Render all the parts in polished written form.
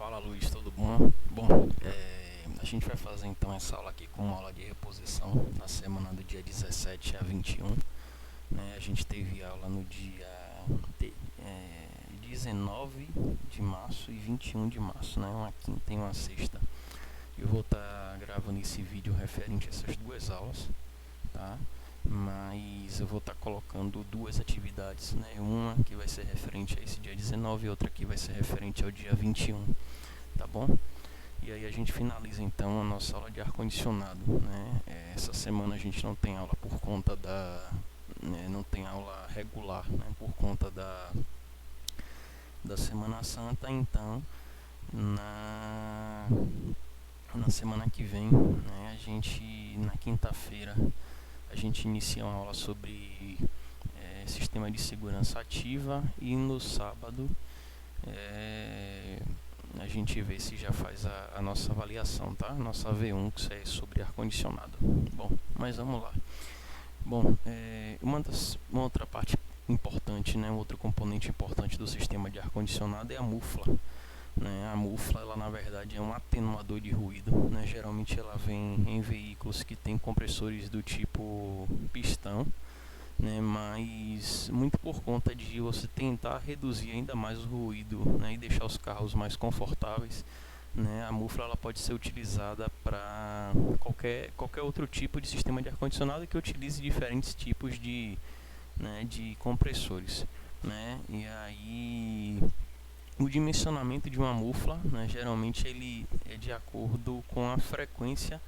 Fala Luiz, tudo bom? Bom, a gente vai fazer então essa aula aqui com uma aula de reposição na semana do dia 17 a 21, né? A gente teve aula no dia 19 de março e 21 de março, né? Uma quinta e uma sexta. Eu vou estar gravando esse vídeo referente a essas duas aulas, tá? Mas eu vou estar colocando duas atividades, né? Uma que vai ser referente a esse dia 19 e outra que vai ser referente ao dia 21, tá bom? E aí a gente finaliza então a nossa aula de ar-condicionado, né? Essa semana a gente não tem aula por conta não tem aula regular, né? Por conta da Semana Santa, então na, na semana que vem, né? Na quinta-feira, a gente inicia uma aula sobre sistema de segurança ativa e no sábado a gente vê se já faz a nossa avaliação, tá? Nossa V1, que é sobre ar-condicionado. Bom, mas vamos lá. Bom, uma outra parte importante, né? Um outro componente importante do sistema de ar-condicionado é a mufla, né? A mufla, ela na verdade é um atenuador de ruído, né? Geralmente ela vem em veículos que têm compressores do tipo pistão, né, mas muito por conta de você tentar reduzir ainda mais o ruído, né, e deixar os carros mais confortáveis, né, a mufla ela pode ser utilizada para qualquer outro tipo de sistema de ar-condicionado que utilize diferentes tipos de compressores, né, e aí o dimensionamento de uma mufla, né, geralmente ele é de acordo com a frequência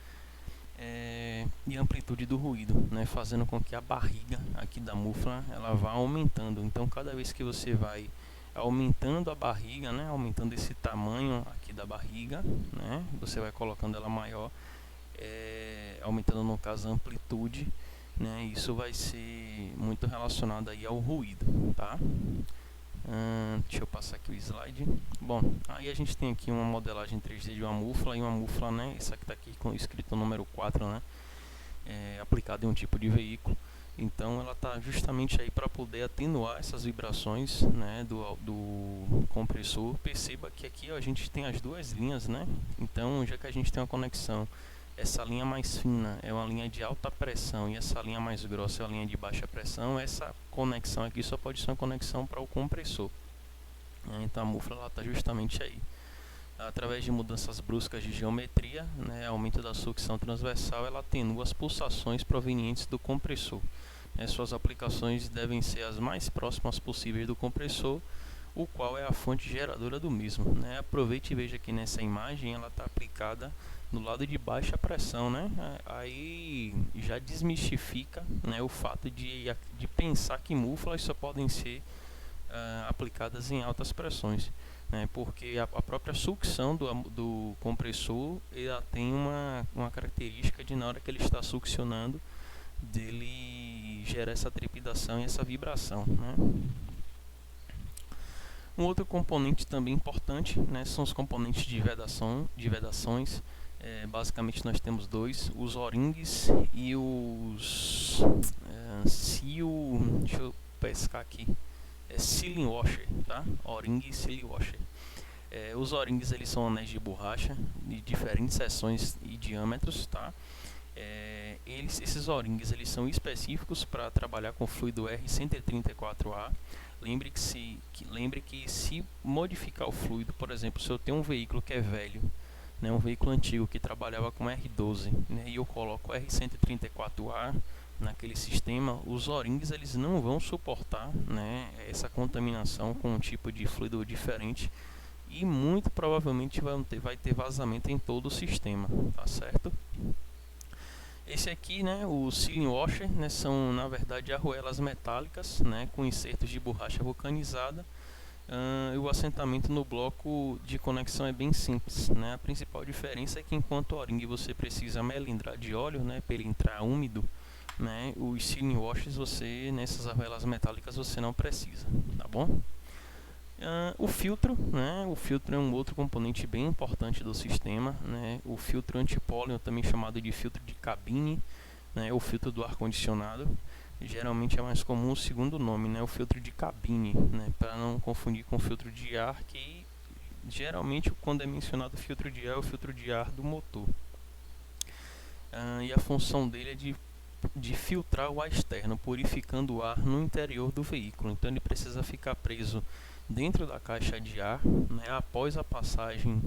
e amplitude do ruído, né, fazendo com que a barriga aqui da mufla ela vá aumentando. Então cada vez que você vai aumentando a barriga, né, aumentando esse tamanho aqui da barriga, né, você vai colocando ela maior, aumentando no caso a amplitude, né, isso vai ser muito relacionado aí ao ruído, tá? Deixa eu passar aqui o slide. Bom, aí a gente tem aqui uma modelagem 3D de uma mufla, e uma mufla, né, essa que está aqui com escrito número 4, né, aplicada em um tipo de veículo. Então ela está justamente aí para poder atenuar essas vibrações, né, do compressor. Perceba que aqui ó, a gente tem as duas linhas, né? Então já que a gente tem uma conexão, essa linha mais fina é uma linha de alta pressão e essa linha mais grossa é uma linha de baixa pressão, essa conexão aqui só pode ser uma conexão para o compressor. Então a mufla está justamente aí. Através de mudanças bruscas de geometria, né, aumento da sucção transversal, ela atenua as pulsações provenientes do compressor. Suas aplicações devem ser as mais próximas possíveis do compressor, o qual é a fonte geradora do mesmo, né? Aproveite e veja que nessa imagem ela está aplicada no lado de baixa pressão, né? Aí já desmistifica, né, o fato de pensar que muflas só podem ser aplicadas em altas pressões, né? Porque a própria sucção do compressor ela tem uma característica de, na hora que ele está succionando, dele gera essa trepidação e essa vibração, né? Um outro componente também importante, né, são os componentes de vedações. Basicamente nós temos dois, os O-rings e os deixa eu pescar aqui, sealing washer, tá? O-ring e sealing washer. Os O-rings eles são anéis de borracha de diferentes seções e diâmetros, tá? Esses O-rings eles são específicos para trabalhar com fluido R134A. Lembre que se modificar o fluido, por exemplo, se eu tenho um veículo que é velho, né, um veículo antigo que trabalhava com R12, né, e eu coloco R134A naquele sistema, os O-rings eles não vão suportar, né, essa contaminação com um tipo de fluido diferente e muito provavelmente vai ter vazamento em todo o sistema, tá certo? Esse aqui, né, o sealing washer, né, são na verdade arruelas metálicas, né, com insertos de borracha vulcanizada. E o assentamento no bloco de conexão é bem simples, né? A principal diferença é que enquanto o O-ring você precisa melindrar de óleo, né, para ele entrar úmido, né, os sealing washers nessas arruelas metálicas você não precisa, tá bom? O filtro, né? O filtro é um outro componente bem importante do sistema, né? O filtro antipólon, também chamado de filtro de cabine, né? O filtro do ar-condicionado. Geralmente é mais comum o segundo nome, né? O filtro de cabine, né? Para não confundir com o filtro de ar, que Geralmente, quando é mencionado filtro de ar, é o filtro de ar do motor. E a função dele é de filtrar o ar externo, purificando o ar no interior do veículo. Então ele precisa ficar preso dentro da caixa de ar, né, após a passagem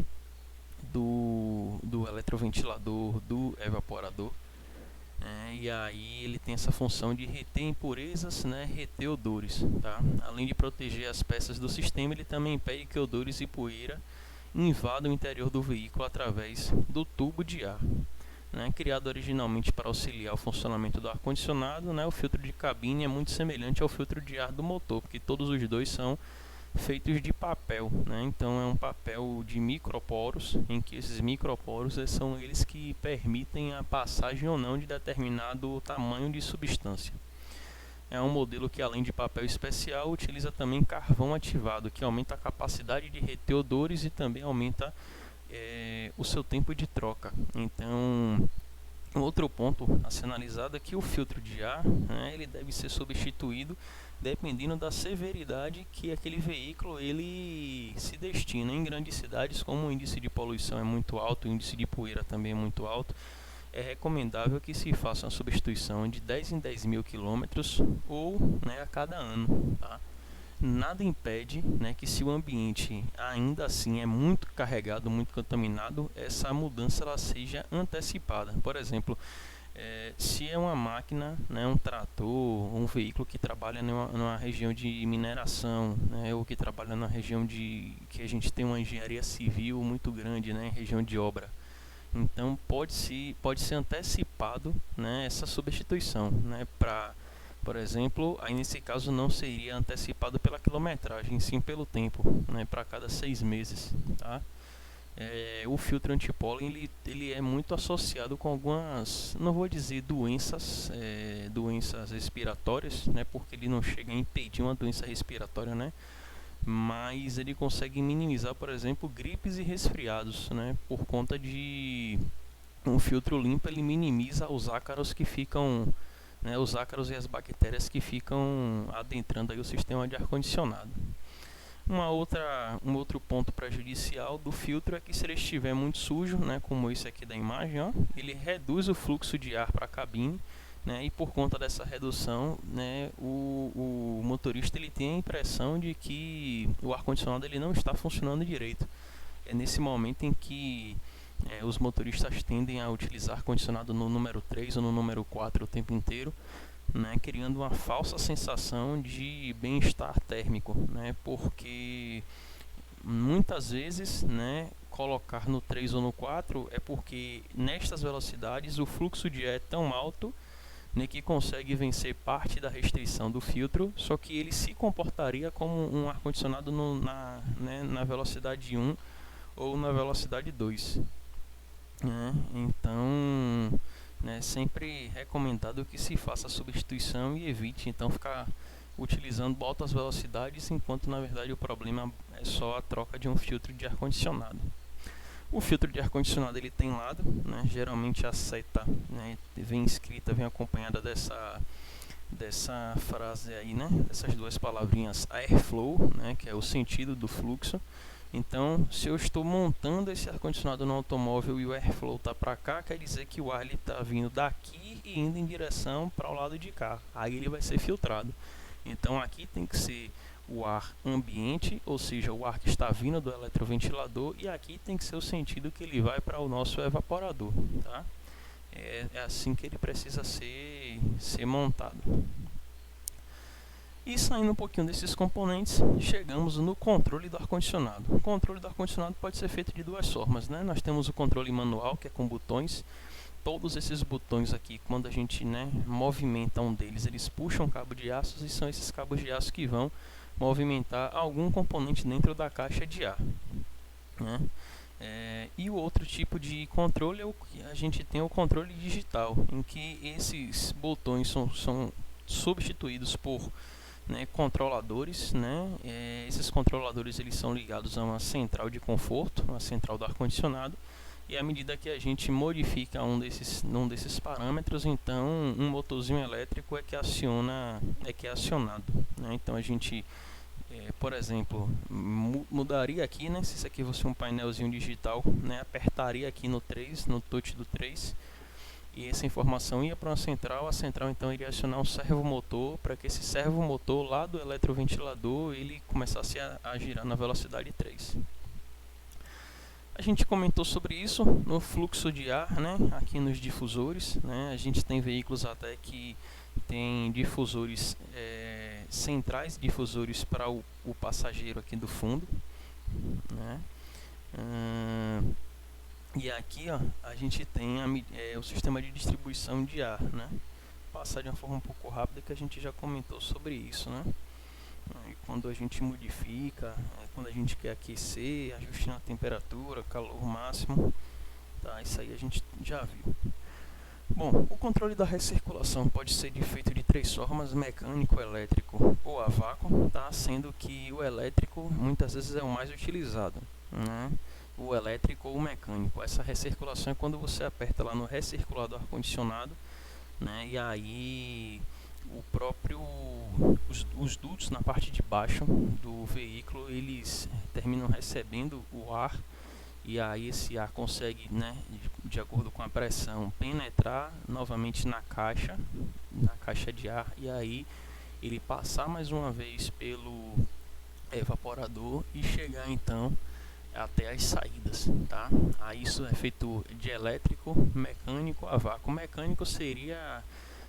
do eletroventilador, do evaporador. E aí ele tem essa função de reter impurezas, né, reter odores, tá? Além de proteger as peças do sistema, ele também impede que odores e poeira invadam o interior do veículo através do tubo de ar. Criado originalmente para auxiliar o funcionamento do ar-condicionado, o filtro de cabine é muito semelhante ao filtro de ar do motor, porque todos os dois são feitos de papel, então é um papel de microporos, em que esses microporos são eles que permitem a passagem ou não de determinado tamanho de substância. É um modelo que, além de papel especial, utiliza também carvão ativado, que aumenta a capacidade de reter odores e também aumenta o seu tempo de troca. Então, outro ponto a ser analisado é que o filtro de ar, ele deve ser substituído dependendo da severidade que aquele veículo ele se destina. Em grandes cidades, como o índice de poluição é muito alto, o índice de poeira também é muito alto, é recomendável que se faça uma substituição de 10 em 10 mil quilômetros ou a cada ano, tá? Nada impede que, se o ambiente ainda assim é muito carregado, muito contaminado, essa mudança ela seja antecipada. Por exemplo, se é uma máquina, um trator, um veículo que trabalha numa região de mineração, ou que trabalha na região que a gente tem uma engenharia civil muito grande, região de obra. Então pode ser antecipado, essa substituição, para, por exemplo, aí nesse caso não seria antecipado pela quilometragem, sim pelo tempo, para cada 6 meses, tá? O filtro antipólen ele é muito associado com algumas, não vou dizer doenças respiratórias, porque ele não chega a impedir uma doença respiratória, mas ele consegue minimizar, por exemplo, gripes e resfriados, por conta de um filtro limpo. Ele minimiza os ácaros que ficam, os ácaros e as bactérias que ficam adentrando aí o sistema de ar-condicionado. Um outro ponto prejudicial do filtro é que, se ele estiver muito sujo, como esse aqui da imagem, ele reduz o fluxo de ar para a cabine, e por conta dessa redução, o motorista ele tem a impressão de que o ar-condicionado ele não está funcionando direito. É nesse momento em que os motoristas tendem a utilizar ar-condicionado no número 3 ou no número 4 o tempo inteiro, criando uma falsa sensação de bem-estar térmico, porque muitas vezes colocar no 3 ou no 4 é porque nestas velocidades o fluxo de ar é tão alto que consegue vencer parte da restrição do filtro, só que ele se comportaria como um ar-condicionado na velocidade 1 ou na velocidade 2. Então, sempre recomendado que se faça a substituição e evite então ficar utilizando altas velocidades, enquanto na verdade o problema é só a troca de um filtro de ar-condicionado. O filtro de ar-condicionado ele tem lado, geralmente a seta vem escrita, vem acompanhada dessa frase aí, dessas duas palavrinhas airflow, que é o sentido do fluxo. Então, se eu estou montando esse ar-condicionado no automóvel e o airflow está para cá, quer dizer que o ar está vindo daqui e indo em direção para o lado de cá. Aí ele vai ser filtrado. Então aqui tem que ser o ar ambiente, ou seja, o ar que está vindo do eletroventilador, e aqui tem que ser o sentido que ele vai para o nosso evaporador, tá? É assim que ele precisa ser montado. E saindo um pouquinho desses componentes, chegamos no controle do ar-condicionado. O controle do ar-condicionado pode ser feito de duas formas, Nós temos o controle manual, que é com botões. Todos esses botões aqui, quando a gente movimenta um deles, eles puxam cabo de aço, e são esses cabos de aço que vão movimentar algum componente dentro da caixa de ar. E o outro tipo de controle é o que a gente tem, o controle digital, em que esses botões são substituídos por controladores. Esses controladores eles são ligados a uma central de conforto, uma central do ar-condicionado, e à medida que a gente modifica um desses parâmetros, então um motorzinho elétrico é que é acionado. Então a gente Por exemplo, mudaria aqui, né, se isso aqui fosse um painelzinho digital, né, apertaria aqui no 3, no touch do 3, e essa informação ia para uma central. A central então iria acionar um servomotor para que esse servomotor lá do eletroventilador ele começasse a girar na velocidade 3. A gente comentou sobre isso no fluxo de ar, né, aqui nos difusores, né, a gente tem veículos até que tem difusores centrais, difusores para o passageiro aqui do fundo, né. E aqui ó, a gente tem o sistema de distribuição de ar, né. Vou passar de uma forma um pouco rápida que a gente já comentou sobre isso, né. Quando a gente modifica, quando a gente quer aquecer, ajuste na temperatura, calor máximo, tá? Isso aí a gente já viu. Bom, o controle da recirculação pode ser feito de 3 formas: mecânico, elétrico ou a vácuo, tá? Sendo que o elétrico muitas vezes é o mais utilizado, né? O elétrico ou o mecânico. Essa recirculação é quando você aperta lá no recirculador do ar-condicionado, né? E aí os dutos na parte de baixo do veículo eles terminam recebendo o ar, e aí esse ar consegue, né, de acordo com a pressão, penetrar novamente na caixa de ar, e aí ele passar mais uma vez pelo evaporador e chegar então até as saídas, tá? Aí isso é feito de elétrico, mecânico a vácuo. Mecânico seria,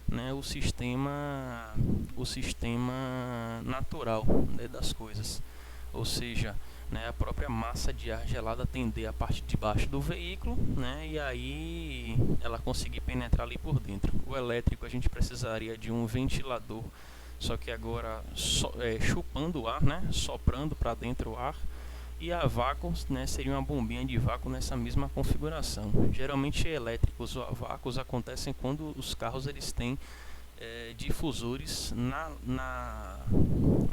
né, o sistema natural, né, das coisas, ou seja, né, a própria massa de ar gelada atender a parte de baixo do veículo, né, e aí ela conseguir penetrar ali por dentro. O elétrico a gente precisaria de um ventilador, só que agora chupando o ar, né, soprando para dentro o ar. E a vácuo, né, seria uma bombinha de vácuo nessa mesma configuração. Geralmente elétricos ou a vácuos acontecem quando os carros eles têm difusores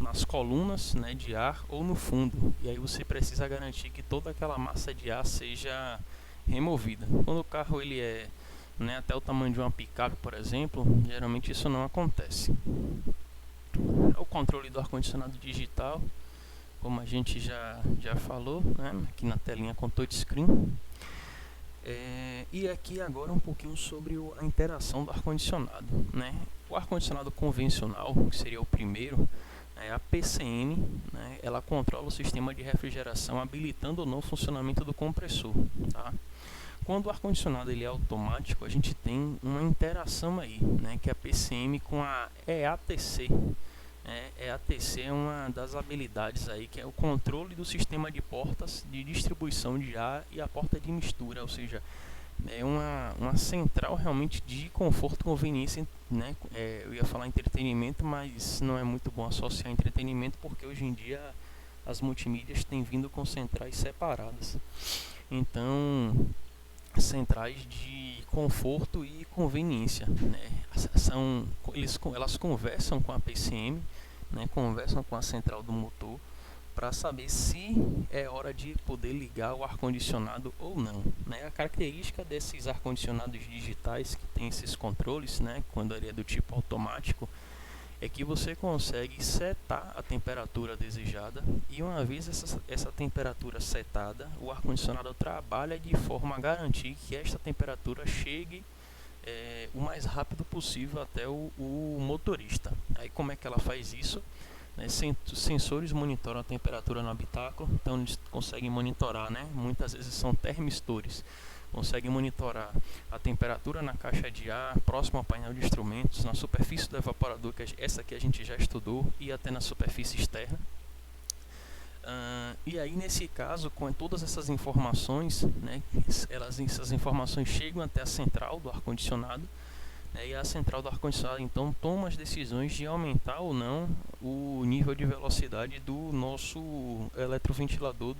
nas colunas, né, de ar ou no fundo, e aí você precisa garantir que toda aquela massa de ar seja removida. Quando o carro ele é, né, até o tamanho de uma picape, por exemplo, geralmente isso não acontece. O controle do ar-condicionado digital, como a gente já falou, né, aqui na telinha com touchscreen. E aqui agora um pouquinho sobre a interação do ar-condicionado, né. O ar-condicionado convencional, que seria o primeiro, a PCM, né, ela controla o sistema de refrigeração, habilitando ou não o funcionamento do compressor, tá? Quando o ar-condicionado ele é automático, a gente tem uma interação aí, né, que é a PCM com a EATC. EATC é uma das habilidades aí, que é o controle do sistema de portas de distribuição de ar e a porta de mistura, ou seja, é uma central realmente de conforto e conveniência, né? Eu ia falar entretenimento, mas não é muito bom associar entretenimento, porque hoje em dia as multimídias têm vindo com centrais separadas. Então, centrais de conforto e conveniência, né? Elas conversam com a PCM, né? Conversam com a central do motor para saber se é hora de poder ligar o ar-condicionado ou não, né? A característica desses ar-condicionados digitais que tem esses controles, né, quando ele é do tipo automático, é que você consegue setar a temperatura desejada, e uma vez essa temperatura setada, o ar-condicionado trabalha de forma a garantir que esta temperatura chegue o mais rápido possível até o motorista. Aí como é que ela faz isso? Sensores monitoram a temperatura no habitáculo, então eles conseguem monitorar, né? Muitas vezes são termistores, conseguem monitorar a temperatura na caixa de ar, próximo ao painel de instrumentos, na superfície do evaporador, que essa aqui a gente já estudou, e até na superfície externa. E aí nesse caso, com todas essas informações, né, essas informações chegam até a central do ar-condicionado, e a central do ar-condicionado então toma as decisões de aumentar ou não o nível de velocidade do nosso eletroventilador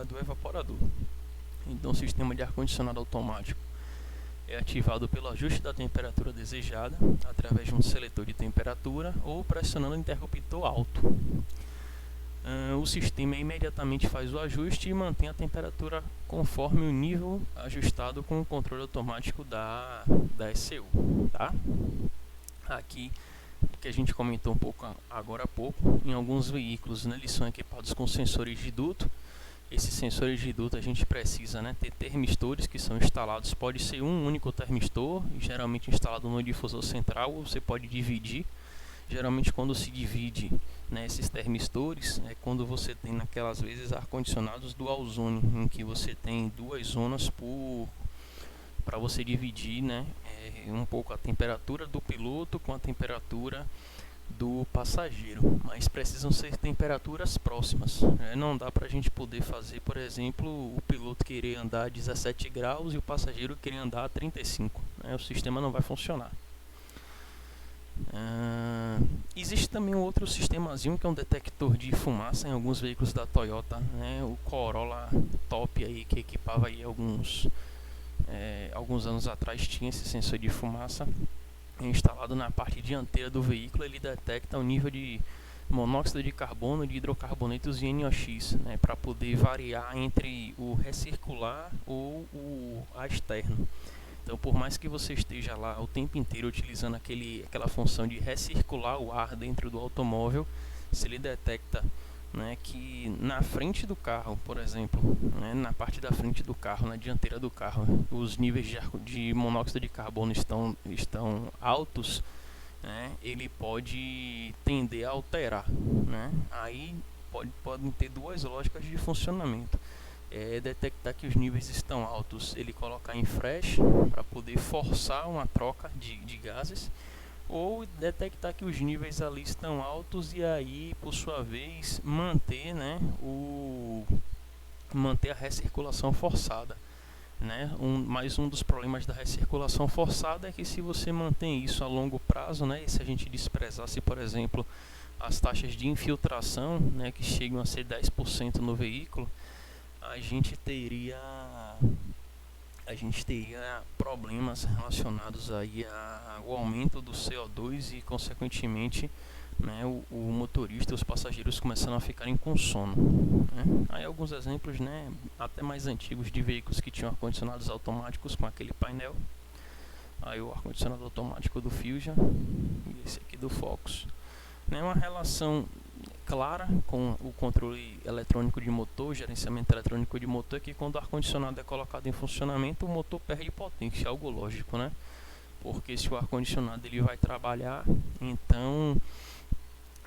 do evaporador. Então o sistema de ar-condicionado automático é ativado pelo ajuste da temperatura desejada através de um seletor de temperatura ou pressionando o interruptor alto. O sistema imediatamente faz o ajuste e mantém a temperatura conforme o nível ajustado com o controle automático da ECU, tá? Aqui que a gente comentou um pouco agora há pouco, em alguns veículos, né, eles são equipados com sensores de duto. Esses sensores de duto a gente precisa, né, ter termistores que são instalados. Pode ser um único termistor, geralmente instalado no difusor central, ou você pode dividir. Geralmente quando se divide, né, esses termistores, é quando você tem naquelas vezes ar-condicionados dual zone, em que você tem duas zonas para você dividir, né, um pouco a temperatura do piloto com a temperatura do passageiro, mas precisam ser temperaturas próximas, né? Não dá para a gente poder fazer, por exemplo, o piloto querer andar a 17 graus e o passageiro querer andar a 35, né? O sistema não vai funcionar. Existe também um outro sistemazinho que é um detector de fumaça em alguns veículos da Toyota, né? O Corolla Top aí, que equipava aí alguns anos atrás, tinha esse sensor de fumaça instalado na parte dianteira do veículo. Ele detecta o nível de monóxido de carbono, de hidrocarbonetos e NOx, né, para poder variar entre o recircular ou o externo. Então, por mais que você esteja lá o tempo inteiro utilizando aquela função de recircular o ar dentro do automóvel, se ele detecta, né, que na frente do carro, por exemplo, né, na parte da frente do carro, na dianteira do carro, os níveis de monóxido de carbono estão altos, né, ele pode tender a alterar, né? Aí podem ter duas lógicas de funcionamento. Detectar que os níveis estão altos, ele colocar em fresh para poder forçar uma troca de gases, ou detectar que os níveis ali estão altos e aí, por sua vez, manter a recirculação forçada, né? Mais um dos problemas da recirculação forçada é que se você mantém isso a longo prazo, né, e se a gente desprezasse, por exemplo, as taxas de infiltração, né, que chegam a ser 10% no veículo, a gente teria problemas relacionados aí ao aumento do CO2 e, consequentemente, né, o motorista e os passageiros começando a ficarem com sono, né? Aí alguns exemplos, né, até mais antigos, de veículos que tinham ar-condicionados automáticos com aquele painel. Aí o ar-condicionado automático do Fusion e esse aqui do Focus, né, uma relação clara com o controle eletrônico de motor, gerenciamento eletrônico de motor, é que quando o ar-condicionado é colocado em funcionamento, o motor perde potência, algo lógico, né? Porque se o ar-condicionado ele vai trabalhar, então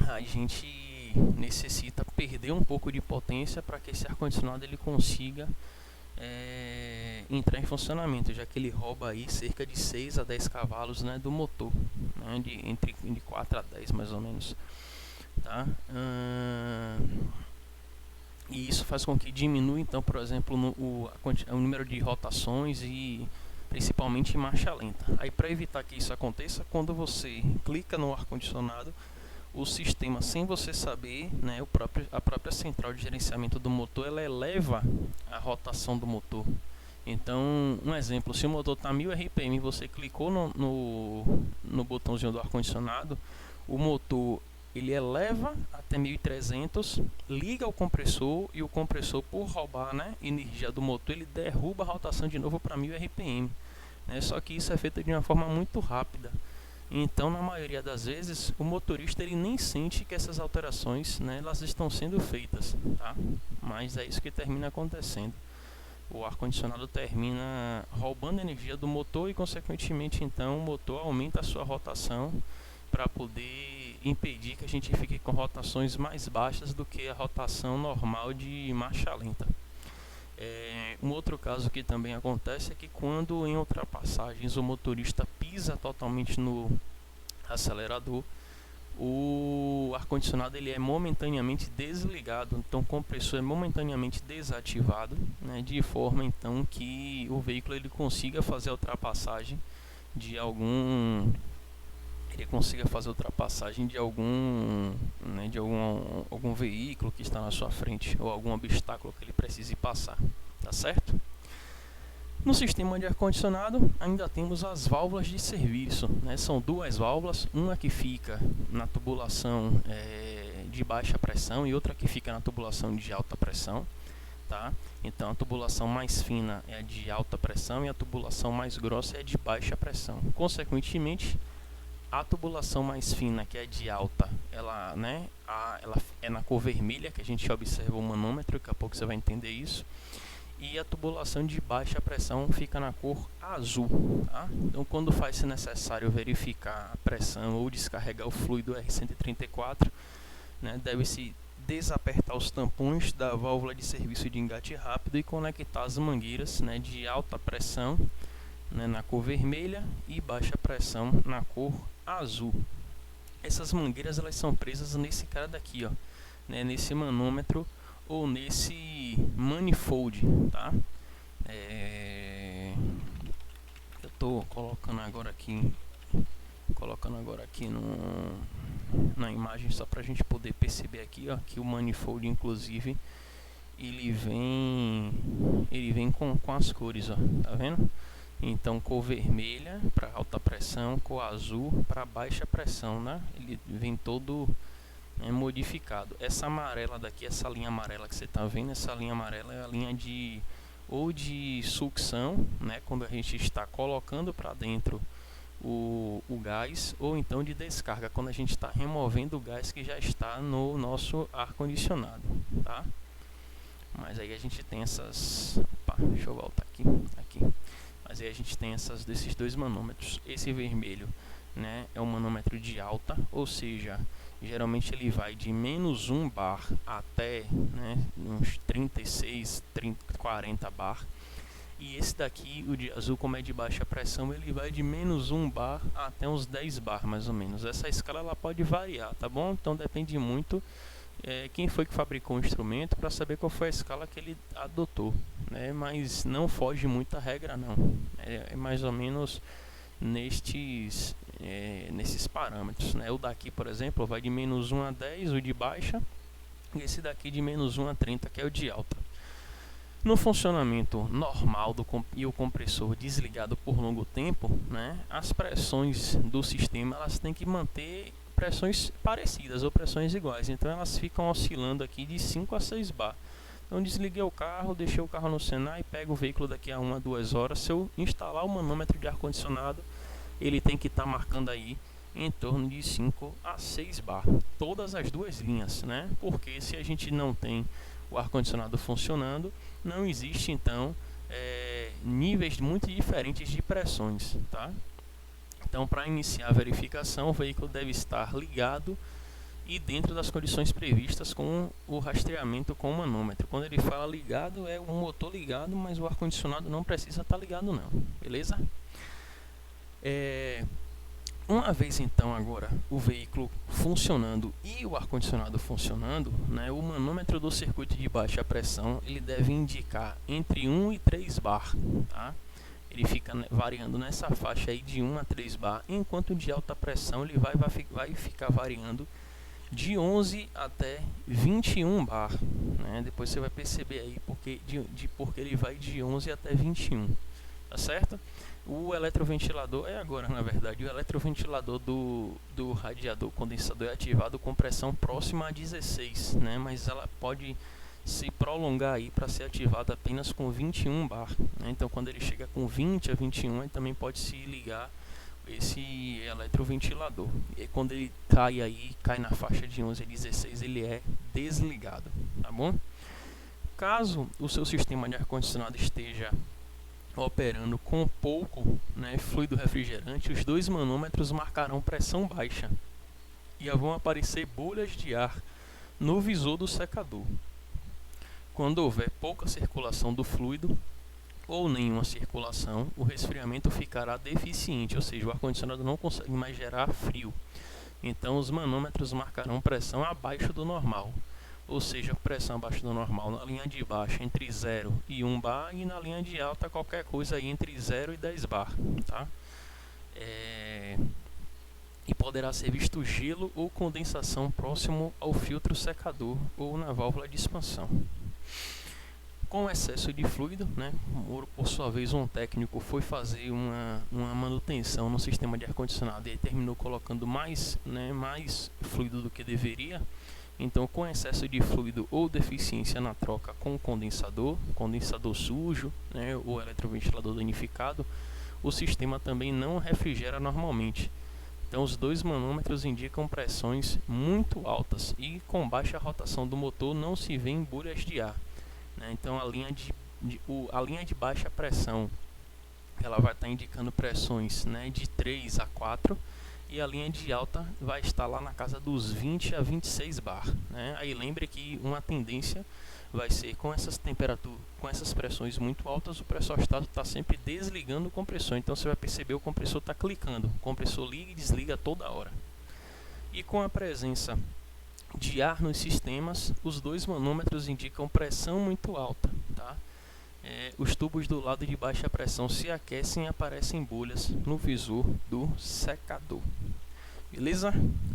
a gente necessita perder um pouco de potência para que esse ar-condicionado ele consiga entrar em funcionamento, já que ele rouba aí cerca de 6 a 10 cavalos, né, do motor, né, entre 4 a 10 mais ou menos. Tá? E isso faz com que diminua, então, por exemplo, o número de rotações e principalmente em marcha lenta. Aí, para evitar que isso aconteça, quando você clica no ar-condicionado, o sistema, sem você saber, né, a própria central de gerenciamento do motor, ela eleva a rotação do motor. Então, um exemplo, se o motor está 1000 RPM e você clicou no botãozinho do ar-condicionado, o motor ele eleva até 1300, liga o compressor e o compressor, por roubar, né, energia do motor, ele derruba a rotação de novo para 1000 RPM, né? Só que isso é feito de uma forma muito rápida. Então, na maioria das vezes, o motorista ele nem sente que essas alterações, né, elas estão sendo feitas, tá? Mas é isso que termina acontecendo. O ar-condicionado termina roubando energia do motor e, consequentemente, então, o motor aumenta a sua rotação para poder impedir que a gente fique com rotações mais baixas do que a rotação normal de marcha lenta. Um outro caso que também acontece é que quando em ultrapassagens o motorista pisa totalmente no acelerador, o ar-condicionado ele é momentaneamente desligado, então o compressor é momentaneamente desativado, né, de forma então que o veículo ele consiga fazer a ultrapassagem de algum algum veículo que está na sua frente ou algum obstáculo que ele precise passar, tá certo? No sistema de ar-condicionado ainda temos as válvulas de serviço, né? São duas válvulas, uma que fica na tubulação de baixa pressão e outra que fica na tubulação de alta pressão, tá? Então a tubulação mais fina é a de alta pressão e a tubulação mais grossa é a de baixa pressão. Consequentemente, A tubulação mais fina, que é de alta, ela é na cor vermelha, que a gente observa o manômetro, daqui a pouco você vai entender isso. E a tubulação de baixa pressão fica na cor azul, tá? Então, quando faz-se necessário verificar a pressão ou descarregar o fluido R134, né, deve-se desapertar os tampões da válvula de serviço de engate rápido e conectar as mangueiras, né, de alta pressão, né, na cor vermelha e baixa pressão na cor azul. Essas mangueiras elas são presas nesse cara daqui, ó, né, nesse manômetro ou nesse manifold, tá? Eu tô colocando agora aqui na imagem só para a gente poder perceber aqui, ó, que o manifold, inclusive, ele vem com as cores, ó, tá vendo? Então, cor vermelha para alta pressão, cor azul para baixa pressão, né? Ele vem todo modificado. Essa amarela daqui, essa linha amarela que você está vendo, essa linha amarela é a linha de sucção, né? Quando a gente está colocando para dentro o gás, ou então de descarga, quando a gente está removendo o gás que já está no nosso ar-condicionado, tá? Mas aí a gente tem essas... Opa, deixa eu voltar aqui. Mas aí a gente tem desses dois manômetros. Esse vermelho, né, é um manômetro de alta, ou seja, geralmente ele vai de menos 1 bar até, né, uns 36, 40 bar. E esse daqui, o de azul, como é de baixa pressão, ele vai de menos 1 bar até uns 10 bar, mais ou menos. Essa escala ela pode variar, tá bom? Então depende muito quem foi que fabricou o instrumento para saber qual foi a escala que ele adotou, né? Mas não foge muito da regra, não. É mais ou menos nesses parâmetros, né? O daqui, por exemplo, vai de menos 1 a 10, o de baixa, e esse daqui de menos 1 a 30, que é o de alta. No funcionamento normal e o compressor desligado por longo tempo, né, as pressões do sistema elas têm que manter pressões parecidas ou pressões iguais. Então elas ficam oscilando aqui de 5 a 6 bar. Então desliguei o carro, deixei o carro no Senai, pego o veículo daqui a 1 a 2 horas. Se eu instalar o manômetro de ar-condicionado, ele tem que estar marcando aí em torno de 5 a 6 bar. Todas as duas linhas, né? Porque se a gente não tem o ar-condicionado funcionando, não existe então níveis muito diferentes de pressões, tá? Então, para iniciar a verificação, o veículo deve estar ligado e dentro das condições previstas com o rastreamento com o manômetro. Quando ele fala ligado, é o motor ligado, mas o ar-condicionado não precisa estar ligado não, beleza? Uma vez então agora o veículo funcionando e o ar-condicionado funcionando, né, o manômetro do circuito de baixa pressão ele deve indicar entre 1 e 3 bar, tá? Ele fica variando nessa faixa aí de 1 a 3 bar, enquanto de alta pressão ele vai ficar variando de 11 até 21 bar, né? Depois você vai perceber aí porque ele vai de 11 até 21, tá certo? O eletroventilador na verdade, o eletroventilador do radiador condensador é ativado com pressão próxima a 16, né? Mas ela pode se prolongar aí para ser ativada apenas com 21 bar, né? Então quando ele chega com 20 a 21, ele também pode se ligar esse eletroventilador. E quando ele cai na faixa de 11 a 16, ele é desligado, tá bom? Caso o seu sistema de ar-condicionado esteja operando com pouco, né, fluido refrigerante, os dois manômetros marcarão pressão baixa e vão aparecer bolhas de ar no visor do secador. Quando houver pouca circulação do fluido ou nenhuma circulação, o resfriamento ficará deficiente, ou seja, o ar-condicionado não consegue mais gerar frio. Então os manômetros marcarão pressão abaixo do normal, ou seja, pressão abaixo do normal na linha de baixo entre 0 e 1 bar e na linha de alta qualquer coisa aí entre 0 e 10 bar, tá? E poderá ser visto gelo ou condensação próximo ao filtro secador ou na válvula de expansão. Com excesso de fluido, né, por sua vez um técnico foi fazer uma manutenção no sistema de ar-condicionado e aí terminou colocando mais fluido do que deveria. Então, com excesso de fluido ou deficiência na troca com o condensador sujo, né, ou eletroventilador danificado, o sistema também não refrigera normalmente. Então os dois manômetros indicam pressões muito altas e com baixa rotação do motor não se vê bolhas de ar, né? Então a linha de baixa pressão ela vai estar indicando pressões, né, de 3 a 4, e a linha de alta vai estar lá na casa dos 20 a 26 bar, né? Aí lembre que uma tendência vai ser com essas temperaturas, com essas pressões muito altas, o pressostat está sempre desligando o compressor. Então você vai perceber o compressor está clicando, o compressor liga e desliga toda hora. E com a presença de ar nos sistemas, os dois manômetros indicam pressão muito alta, tá? Os tubos do lado de baixa pressão se aquecem e aparecem bolhas no visor do secador. Beleza?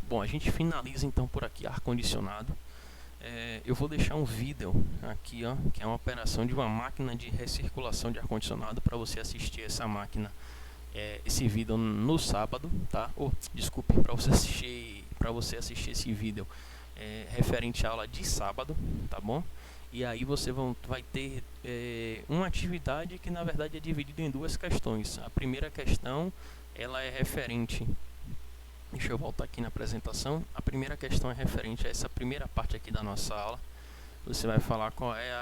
Bom, a gente finaliza então por aqui ar-condicionado. Eu vou deixar um vídeo aqui, ó, que é uma operação de uma máquina de recirculação de ar-condicionado para você assistir essa máquina, esse vídeo no sábado, tá? Desculpe, para você assistir esse vídeo referente à aula de sábado, tá bom? E aí você vai ter uma atividade que na verdade é dividida em duas questões. A primeira questão ela é referente, deixa eu voltar aqui na apresentação. A primeira questão é referente a essa primeira parte aqui da nossa aula. Você vai falar qual é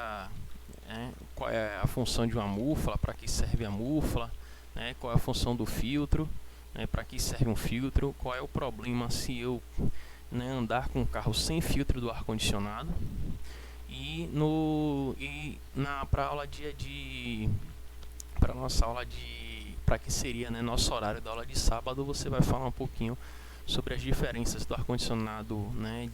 a função de uma múfla, para que serve a múfla, né? Qual é a função do filtro, né? Para que serve um filtro, qual é o problema se eu, né, andar com o carro sem filtro do ar-condicionado. Para nossa aula para que seria, né, nosso horário da aula de sábado, você vai falar um pouquinho sobre as diferenças do ar-condicionado, né,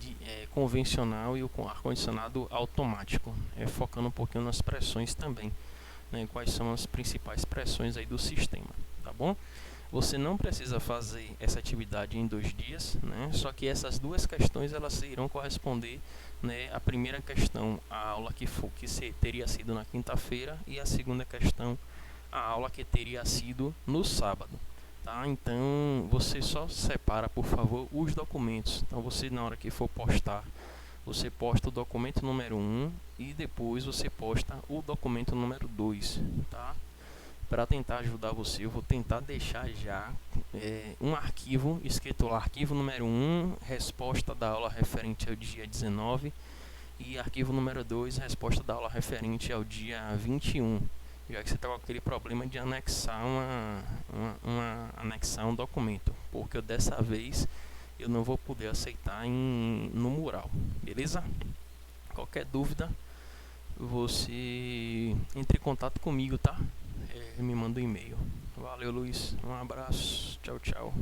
convencional e o ar-condicionado automático, focando um pouquinho nas pressões também, né, quais são as principais pressões aí do sistema, tá bom? Você não precisa fazer essa atividade em 2 dias, né? Só que essas duas questões elas irão corresponder, né? A primeira questão, a aula que teria sido na quinta-feira, e a segunda questão, a aula que teria sido no sábado, tá? Então você só separa, por favor, os documentos. Então você, na hora que for postar, você posta o documento número 1 e depois você posta o documento número 2, tá? Para tentar ajudar você, eu vou tentar deixar já um arquivo escrito lá, arquivo número 1, resposta da aula referente ao dia 19, e arquivo número 2, resposta da aula referente ao dia 21, já que você está com aquele problema de anexar anexar um documento, porque dessa vez eu não vou poder aceitar no mural, beleza? Qualquer dúvida, você entre em contato comigo, tá? Me manda um e-mail. Valeu, Luiz. Um abraço. Tchau, tchau.